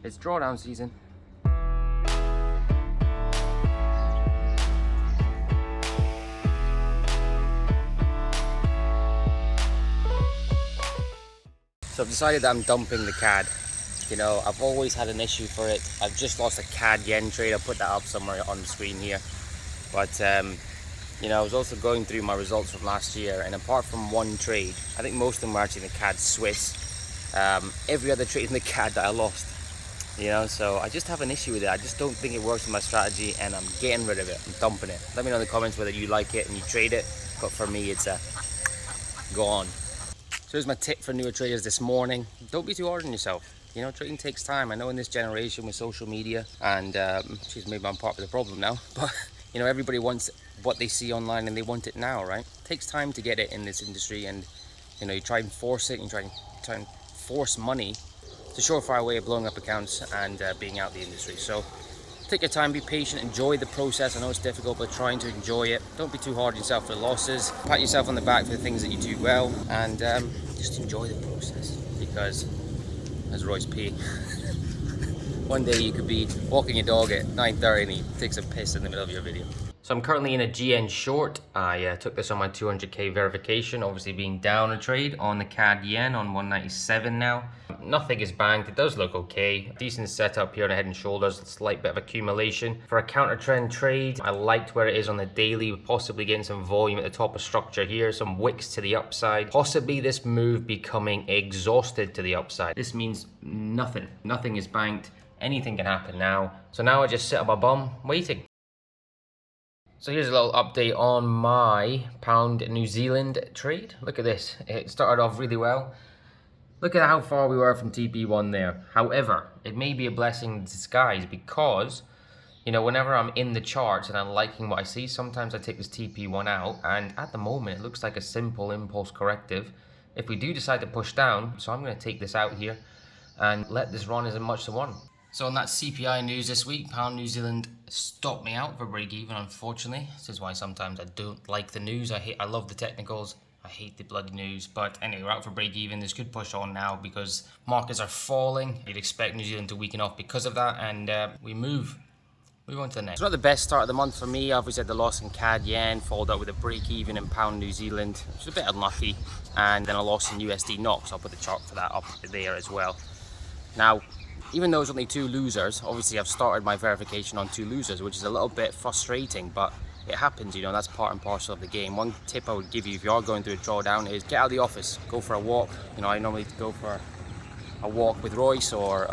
It's drawdown season. So I've decided that I'm dumping the CAD. You know, I've always had an issue for it. I've just lost a CAD yen trade. I'll put that up somewhere on the screen here. But you know, I was also going through my results from last year, and apart from one trade, I think most of them were actually in the CAD Swiss. Every other trade in the CAD that I lost. You know, so I just have an issue with it. I just don't think it works with my strategy, and I'm getting rid of it. I'm dumping it. Let me know in the comments whether you like it and you trade it. But for me, it's gone. So here's my tip for newer traders this morning. Don't be too hard on yourself. You know, trading takes time. I know in this generation with social media, and maybe I'm part of the problem now, but you know, everybody wants what they see online and they want it now, right? It takes time to get it in this industry, and you know, you try and force it, and try and force money. It's a surefire way of blowing up accounts and being out the industry. So take your time, be patient, enjoy the process. I know it's difficult, but trying to enjoy it. Don't be too hard on yourself for the losses. Pat yourself on the back for the things that you do well, and just enjoy the process. Because, as Royce P, one day you could be walking your dog at 9:30 and he takes a piss in the middle of your video. So I'm currently in a GN short. I took this on my 200k verification, obviously being down a trade on the CAD yen on 197 now. Nothing is banked. It does look okay. Decent setup here on the head and shoulders, a slight bit of accumulation. For a counter trend trade, I liked where it is on the daily, possibly getting some volume at the top of structure here, some wicks to the upside. Possibly this move becoming exhausted to the upside. This means nothing is banked. Anything can happen now. So now I just sit on my bum waiting. So here's a little update on my pound New Zealand trade. Look at this. It started off really well. Look at how far we were from TP1 there. However, it may be a blessing in disguise because, you know, whenever I'm in the charts and I'm liking what I see, sometimes I take this TP1 out, and at the moment it looks like a simple impulse corrective. If we do decide to push down, so I'm going to take this out here and let this run as much as one. So on that CPI news this week, pound New Zealand stopped me out for break even, unfortunately. This is why sometimes I don't like the news. I love the technicals. I hate the bloody news. But anyway, we're out for break even. This could push on now because markets are falling. You'd expect New Zealand to weaken off because of that, and we move on to the next. It's not the best start of the month for me. Obviously had the loss in CAD yen, followed up with a break even in pound New Zealand, which is a bit unlucky, and then a loss in USD NOK. So I'll put the chart for that up there as well. Now, even though it's only two losers, obviously I've started my verification on two losers, which is a little bit frustrating, but it happens, you know, that's part and parcel of the game. One tip I would give you if you are going through a drawdown is get out of the office, go for a walk. You know, I normally go for a walk with Royce, or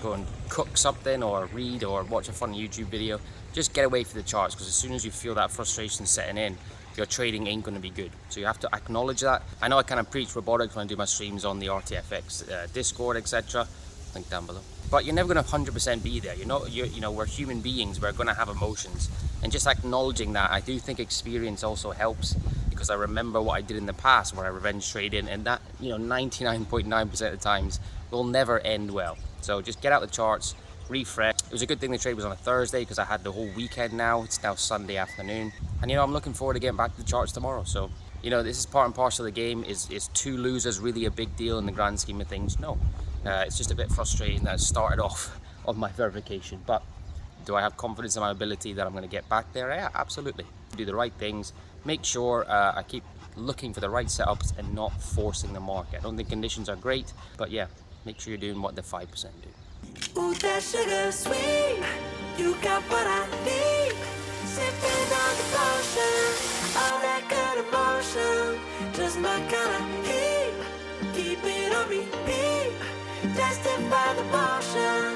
go and cook something, or read, or watch a funny YouTube video. Just get away from the charts, because as soon as you feel that frustration setting in, your trading ain't going to be good. So you have to acknowledge that. I know I kind of preach robotics when I do my streams on the RTFX Discord, etc. Link down below. But you're never going to 100% be there. You know, we're human beings. We're going to have emotions, and just acknowledging that. I do think experience also helps, because I remember what I did in the past where I revenge traded, and that, you know, 99.9% of the times will never end well. So just get out the charts, refresh. It was a good thing the trade was on a Thursday, because I had the whole weekend now. It's now Sunday afternoon, and you know, I'm looking forward to getting back to the charts tomorrow. So you know, this is part and parcel of the game. Is two losers really a big deal in the grand scheme of things? No. It's just a bit frustrating that it started off on my verification, but do I have confidence in my ability that I'm going to get back there? Yeah, absolutely. Do the right things, make sure I keep looking for the right setups and not forcing the market. I don't think conditions are great, but yeah, make sure you're doing what the 5% do. Ooh, that sugar sweet, you got what I need. Sipping on the potion, all that good emotion, just my kind of heat. Keep it on repeat. Tested by the motion.